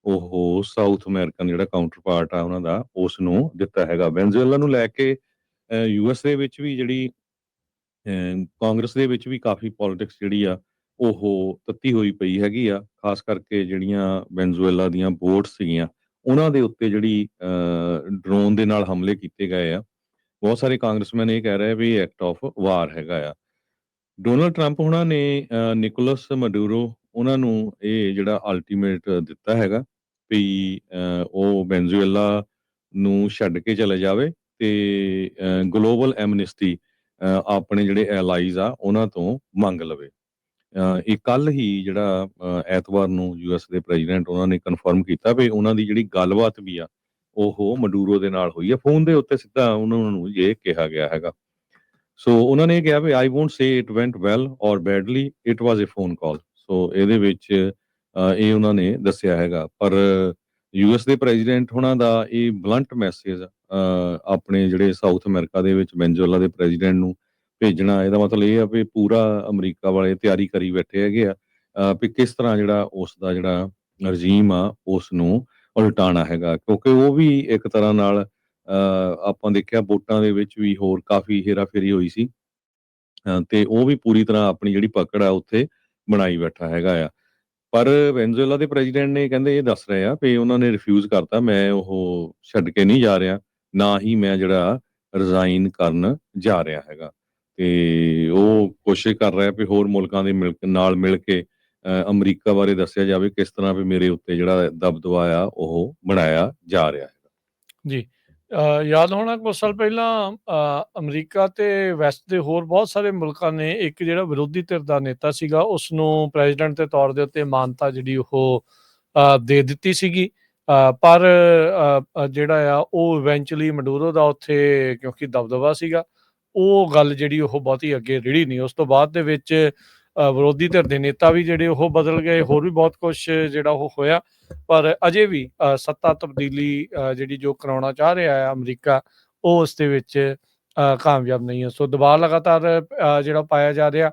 ਉਹ south American ਜਿਹੜਾ counter part ਆ ਉਹਨਾਂ ਦਾ ਉਸ ਨੂੰ ਦਿੱਤਾ ਹੈਗਾ। ਵੈਨਜ਼ੂਏਲਾ ਨੂੰ ਲੈ ਕੇ ਯੂਐਸ ਦੇ ਵਿੱਚ ਵੀ ਜਿਹੜੀ ਕਾਂਗਰਸ ਦੇ ਵਿੱਚ ਵੀ ਕਾਫੀ ਪੋਲਿਟਿਕਸ ਜਿਹੜੀ ਆ ਉਹ ਤੱਤੀ ਹੋਈ ਪਈ ਹੈਗੀ ਆ, ਖਾਸ ਕਰਕੇ ਜਿਹੜੀਆਂ ਵੈਨਜ਼ੂਏਲਾ ਦੀਆਂ ਵੋਟ ਸੀਗੀਆਂ ਉਹਨਾਂ ਦੇ ਉੱਤੇ ਜਿਹੜੀ ਡਰੋਨ ਦੇ ਨਾਲ ਹਮਲੇ ਕੀਤੇ ਗਏ ਆ। ਬਹੁਤ ਸਾਰੇ ਕਾਂਗਰਸਮੈਨ ਇਹ ਕਹਿ ਰਹੇ ਵੀ ਐਕਟ ਆਫ ਵਾਰ ਹੈਗਾ ਆ। ਡੋਨਾਲਡ ਟਰੰਪ ਉਹਨਾਂ ਨੇ ਨਿਕੋਲਸ ਮਡੂਰੋ ਉਹਨਾਂ ਨੂੰ ਇਹ ਜਿਹੜਾ ਅਲਟੀਮੇਟ ਦਿੱਤਾ ਹੈਗਾ ਵੀ ਉਹ ਵੈਨਜ਼ੂਏਲਾ ਨੂੰ ਛੱਡ ਕੇ ਚਲੇ ਜਾਵੇ ਤੇ ਗਲੋਬਲ ਐਮਨਿਸਟੀ ਆਪਣੇ ਜਿਹੜੇ ਐਲਾਈਜ਼ ਆ ਉਹਨਾਂ ਤੋਂ ਮੰਗ ਲਵੇ। ਇਹ ਕੱਲ ਹੀ ਜਿਹੜਾ ਐਤਵਾਰ ਨੂੰ ਯੂਐਸ ਦੇ ਪ੍ਰੈਜ਼ੀਡੈਂਟ ਉਹਨਾਂ ਨੇ ਕਨਫਰਮ ਕੀਤਾ ਵੀ ਉਹਨਾਂ ਦੀ ਜਿਹੜੀ ਗੱਲਬਾਤ ਵੀ ਆ ਉਹ ਮਡੂਰੋ ਦੇ ਨਾਲ ਹੋਈ ਆ। ਫੋਨ ਦੇ ਉੱਤੇ ਸਿੱਧਾ ਉਹਨਾਂ ਨੂੰ ਇਹ ਕਿਹਾ ਗਿਆ ਹੈਗਾ। ਸੋ ਉਹਨਾਂ ਨੇ ਕਿਹਾ ਵੀ I won't say it went well or badly, it was a phone call. So ਇਹਦੇ ਵਿੱਚ ਇਹ ਉਹਨਾਂ ਨੇ ਦੱਸਿਆ ਹੈਗਾ। ਪਰ ਯੂਐਸ ਦੇ ਪ੍ਰੈਜ਼ੀਡੈਂਟ ਉਹਨਾਂ ਦਾ ਇਹ ਬਲੰਟ ਮੈਸੇਜ ਆਪਣੇ ਜਿਹੜੇ ਸਾਊਥ ਅਮਰੀਕਾ ਦੇ ਵਿੱਚ ਵੈਨਜ਼ੂਏਲਾ ਦੇ ਪ੍ਰੈਜ਼ੀਡੈਂਟ ਨੂੰ ਭੇਜਣਾ, ਇਹਦਾ ਮਤਲਬ ਇਹ ਆ ਵੀ ਪੂਰਾ ਅਮਰੀਕਾ ਵਾਲੇ ਤਿਆਰੀ ਕਰੀ ਬੈਠੇ ਹੈਗੇ ਆ ਵੀ ਕਿਸ ਤਰ੍ਹਾਂ ਜਿਹੜਾ ਉਸ ਦਾ ਜਿਹੜਾ ਰਜੀਮ ਆ ਉਸ ਨੂੰ ਉਲਟਾਉਣਾ ਹੈਗਾ। ਕਿਉਂਕਿ ਉਹ ਵੀ ਇੱਕ ਤਰ੍ਹਾਂ ਨਾਲ ਆਪਾਂ ਦੇਖਿਆ ਵੋਟਾਂ ਦੇ ਵਿੱਚ ਵੀ ਹੋਰ ਕਾਫੀ ਹੇਰਾਫੇਰੀ ਹੋਈ ਸੀ ਤੇ ਉਹ ਵੀ ਪੂਰੀ ਤਰ੍ਹਾਂ ਆਪਣੀ ਜਿਹੜੀ ਪਕੜ ਆ ਉੱਥੇ ਬਣਾਈ ਬੈਠਾ ਹੈਗਾ ਆ। ਪਰ ਵੈਨਜ਼ੂਏਲਾ ਦੇ ਪ੍ਰੈਜ਼ੀਡੈਂਟ ਨੇ ਕਹਿੰਦੇ ਇਹ ਦੱਸ ਰਹੇ ਆ ਵੀ ਉਹਨਾਂ ਨੇ ਰਿਫਿਊਜ਼ ਕਰਤਾ, ਮੈਂ ਉਹ ਛੱਡ ਕੇ ਨਹੀਂ ਜਾ ਰਿਹਾ, ਨਾ ਹੀ ਮੈਂ ਜਿਹੜਾ ਰਿਜ਼ਾਈਨ ਕਰਨ ਜਾ ਰਿਹਾ ਹੈਗਾ। ਤੇ ਉਹ ਕੋਸ਼ਿਸ਼ ਕਰ ਰਿਹਾ ਵੀ ਹੋਰ ਮੁਲਕਾਂ ਦੇ ਨਾਲ ਮਿਲ ਕੇ ਅਮਰੀਕਾ ਬਾਰੇ ਦੱਸਿਆ ਜਾਵੇ ਕਿਸ ਤਰ੍ਹਾਂ ਵੀ ਮੇਰੇ ਉੱਤੇ ਜਿਹੜਾ ਦਬਦਬਾ ਆ ਉਹ ਬਣਾਇਆ ਜਾ ਰਿਹਾ ਹੈਗਾ। ਜੀ ਯਾਦ ਹੋਣਾ ਕੁਝ ਸਾਲ ਪਹਿਲਾਂ ਅਮਰੀਕਾ ਤੇ ਵੈਸਟ ਦੇ ਹੋਰ ਬਹੁਤ ਸਾਰੇ ਮੁਲਕਾਂ ਨੇ ਇੱਕ ਜਿਹੜਾ ਵਿਰੋਧੀ ਧਿਰ ਦਾ ਨੇਤਾ ਸੀਗਾ ਉਸ ਨੂੰ ਪ੍ਰੈਜ਼ੀਡੈਂਟ ਦੇ ਤੌਰ ਦੇ ਉੱਤੇ ਮਾਨਤਾ ਜਿਹੜੀ ਉਹ ਦੇ ਦਿੱਤੀ ਸੀਗੀ। ਪਰ ਜਿਹੜਾ ਆ ਉਹ ਇਵੈਂਚੁਅਲੀ ਮਡੂਰੋ ਦਾ ਉੱਥੇ ਕਿਉਂਕਿ ਦਬਦਬਾ ਸੀਗਾ, ਉਹ ਗੱਲ ਜਿਹੜੀ ਉਹ ਬਹੁਤੀ ਅੱਗੇ ਰਿੜੀ ਨਹੀਂ। ਉਸ ਤੋਂ ਬਾਅਦ ਦੇ ਵਿੱਚ ਵਿਰੋਧੀ ਧਿਰ ਦੇ ਨੇਤਾ ਵੀ ਜਿਹੜੇ ਉਹ ਬਦਲ ਗਏ, ਹੋਰ ਵੀ ਬਹੁਤ ਕੁਛ ਜਿਹੜਾ ਉਹ ਹੋਇਆ। ਪਰ ਅਜੇ ਵੀ ਸੱਤਾ ਤਬਦੀਲੀ ਜਿਹੜੀ ਜੋ ਕਰਾਉਣਾ ਚਾਹ ਰਿਹਾ ਹੈ ਅਮਰੀਕਾ, ਉਹ ਉਸ ਦੇ ਵਿੱਚ ਕਾਮਯਾਬ ਨਹੀਂ ਹੈ। ਸੋ ਦਬਾਅ ਲਗਾਤਾਰ ਜਿਹੜਾ ਪਾਇਆ ਜਾ ਰਿਹਾ।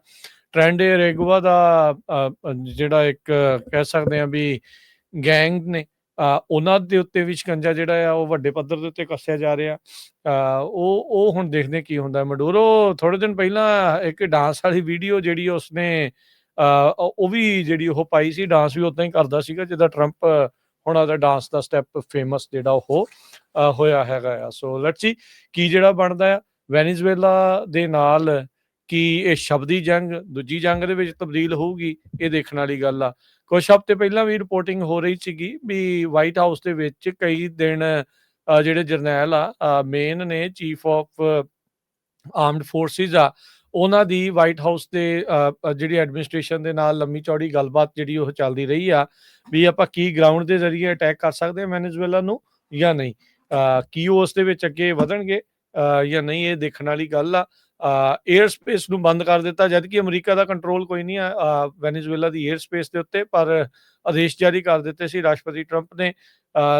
ਟ੍ਰੈਂਡੇ ਰੇਗੂਆ ਦਾ ਜਿਹੜਾ ਇੱਕ ਕਹਿ ਸਕਦੇ ਹਾਂ ਵੀ ਗੈਂਗ ਨੇ, ਉਹਨਾਂ ਦੇ ਉੱਤੇ ਵੀ ਸ਼ਿਕੰਜਾ ਜਿਹੜਾ ਆ ਉਹ ਵੱਡੇ ਪੱਧਰ ਦੇ ਉੱਤੇ ਕੱਸਿਆ ਜਾ ਰਿਹਾ। ਉਹ ਹੁਣ ਦੇਖਦੇ ਕੀ ਹੁੰਦਾ। ਮਡੂਰੋ ਥੋੜੇ ਦਿਨ ਪਹਿਲਾਂ ਇੱਕ ਡਾਂਸ ਵਾਲੀ ਵੀਡੀਓ ਜਿਹੜੀ ਉਸਨੇ ਉਹ ਵੀ ਜਿਹੜੀ ਉਹ ਪਾਈ ਸੀ, ਡਾਂਸ ਵੀ ਉਦਾਂ ਹੀ ਕਰਦਾ ਸੀਗਾ ਜਿੱਦਾਂ ਟਰੰਪ ਹੁਣ ਦਾ ਡਾਂਸ ਦਾ ਸਟੈਪ ਫੇਮਸ ਜਿਹੜਾ ਉਹ ਹੋਇਆ ਹੈਗਾ ਆ। ਸੋ ਲੈਟਸ ਸੀ ਕੀ ਜਿਹੜਾ ਬਣਦਾ ਆ ਵੈਨੇਜ਼ੁਏਲਾ ਦੇ ਨਾਲ। ਕੀ ਇਹ ਸ਼ਬਦੀ ਜੰਗ ਦੂਜੀ ਜੰਗ ਦੇ ਵਿੱਚ ਤਬਦੀਲ ਹੋਊਗੀ, ਇਹ ਦੇਖਣ ਵਾਲੀ ਗੱਲ ਆ। ਕੁਛ ਹਫ਼ਤੇ ਪਹਿਲਾਂ ਵੀ ਰਿਪੋਰਟਿੰਗ ਹੋ ਰਹੀ ਸੀਗੀ ਵੀ ਵਾਈਟ ਹਾਊਸ ਦੇ ਵਿੱਚ ਕਈ ਦਿਨ ਜਿਹੜੇ ਜਰਨੈਲ ਆ ਮੇਨ ਨੇ ਚੀਫ ਆਫ ਆਰਮਡ ਫੋਰਸਿਸ ਆ, ਉਹਨਾਂ ਦੀ ਵਾਈਟ ਹਾਊਸ ਦੇ ਜਿਹੜੀ ਐਡਮਿਨਿਸਟ੍ਰੇਸ਼ਨ ਦੇ ਨਾਲ ਲੰਮੀ ਚੌੜੀ ਗੱਲਬਾਤ ਜਿਹੜੀ ਉਹ ਚੱਲਦੀ ਰਹੀ ਆ ਵੀ ਆਪਾਂ ਕੀ ਗਰਾਊਂਡ ਦੇ ਜ਼ਰੀਏ ਅਟੈਕ ਕਰ ਸਕਦੇ ਹਾਂ ਵੈਨੇਜ਼ੁਏਲਾ ਨੂੰ ਜਾਂ ਨਹੀਂ। ਕੀ ਉਹ ਉਸ ਦੇ ਵਿੱਚ ਅੱਗੇ ਵਧਣਗੇ ਜਾਂ ਨਹੀਂ, ਇਹ ਦੇਖਣ ਵਾਲੀ ਗੱਲ ਆ। ਏਅਰ ਸਪੇਸ ਨੂੰ ਬੰਦ ਕਰ ਦਿੱਤਾ, ਜਦ ਕਿ ਅਮਰੀਕਾ ਦਾ ਕੰਟਰੋਲ ਕੋਈ ਨਹੀਂ ਆ ਵੈਨੇਜ਼ੁਏਲਾ ਦੀ ਏਅਰ ਸਪੇਸ ਦੇ ਉੱਤੇ, ਪਰ ਆਦੇਸ਼ ਜਾਰੀ ਕਰ ਦਿੱਤੇ ਸੀ ਰਾਸ਼ਟਰਪਤੀ ਟਰੰਪ ਨੇ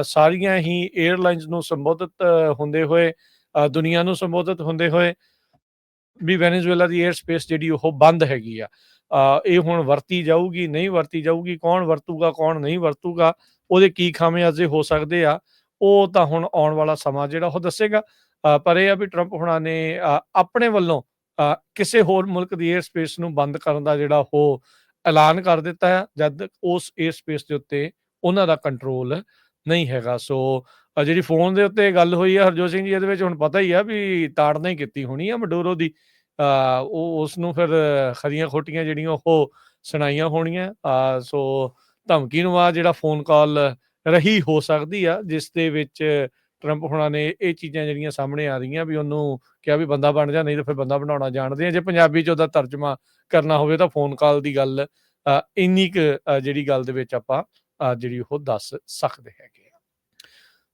ਸਾਰੀਆਂ ਹੀ ਏਅਰਲਾਈਨਸ ਨੂੰ ਸੰਬੋਧਿਤ ਹੁੰਦੇ ਹੋਏ, ਦੁਨੀਆ ਨੂੰ ਸੰਬੋਧਿਤ ਹੁੰਦੇ ਹੋਏ ਵੀ ਵੈਨੇਜ਼ੁਏਲਾ ਦੀ ਏਅਰ ਸਪੇਸ ਜਿਹੜੀ ਉਹ ਬੰਦ ਹੈਗੀ ਆ। ਇਹ ਹੁਣ ਵਰਤੀ ਜਾਊਗੀ ਨਹੀਂ ਵਰਤੀ ਜਾਊਗੀ, ਕੌਣ ਵਰਤੂਗਾ ਕੌਣ ਨਹੀਂ ਵਰਤੂਗਾ, ਉਹਦੇ ਕੀ ਖਾਮਿਆਜ਼ੇ ਹੋ ਸਕਦੇ ਆ, ਉਹ ਤਾਂ ਹੁਣ ਆਉਣ ਵਾਲਾ ਸਮਾਂ ਜਿਹੜਾ ਉਹ ਦੱਸੇਗਾ। ਪਰ ਇਹ ਆ ਵੀ ਟਰੰਪ ਹੁਣਾਂ ਨੇ ਆਪਣੇ ਵੱਲੋਂ ਕਿਸੇ ਹੋਰ ਮੁਲਕ ਦੀ ਏਅਰ ਸਪੇਸ ਨੂੰ ਬੰਦ ਕਰਨ ਦਾ ਜਿਹੜਾ ਉਹ ਐਲਾਨ ਕਰ ਦਿੱਤਾ ਹੈ, ਜਦ ਉਸ ਏਅਰ ਸਪੇਸ ਦੇ ਉੱਤੇ ਉਹਨਾਂ ਦਾ ਕੰਟਰੋਲ ਨਹੀਂ ਹੈਗਾ। ਸੋ ਜਿਹੜੀ ਫੋਨ ਦੇ ਉੱਤੇ ਗੱਲ ਹੋਈ ਆ ਹਰਜੋਤ ਸਿੰਘ ਜੀ, ਇਹਦੇ ਵਿੱਚ ਹੁਣ ਪਤਾ ਹੀ ਆ ਵੀ ਤਾੜਨਾ ਹੀ ਕੀਤੀ ਹੋਣੀ ਆ ਮਡੂਰੋ ਦੀ। ਉਹ ਉਸ ਨੂੰ ਫਿਰ ਖਰੀਆਂ ਖੋਟੀਆਂ ਜਿਹੜੀਆਂ ਉਹ ਸੁਣਾਈਆਂ ਹੋਣੀਆਂ। ਸੋ ਧਮਕੀ ਨੂੰ ਆ ਜਿਹੜਾ ਫੋਨ ਕਾਲ ਰਹੀ ਹੋ ਸਕਦੀ ਆ, ਜਿਸ ਦੇ ਵਿੱਚ ਟਰੰਪ ਹੁਣਾਂ ਨੇ ਇਹ ਚੀਜ਼ਾਂ ਜਿਹੜੀਆਂ ਸਾਹਮਣੇ ਆ ਰਹੀਆਂ ਵੀ ਉਹਨੂੰ ਕਿਹਾ ਵੀ ਬੰਦਾ ਬਣ ਜਾ, ਨਹੀਂ ਤਾਂ ਫਿਰ ਬੰਦਾ ਬਣਾਉਣਾ ਜਾਣਦੇ ਆ। ਜੇ ਪੰਜਾਬੀ 'ਚ ਉਹਦਾ ਤਰਜਮਾ ਕਰਨਾ ਹੋਵੇ ਤਾਂ ਫੋਨ ਕਾਲ ਦੀ ਗੱਲ ਇੰਨੀ ਕੁ ਜਿਹੜੀ ਗੱਲ ਦੇ ਵਿੱਚ ਆਪਾਂ ਜਿਹੜੀ ਉਹ ਦੱਸ ਸਕਦੇ ਹੈਗੇ।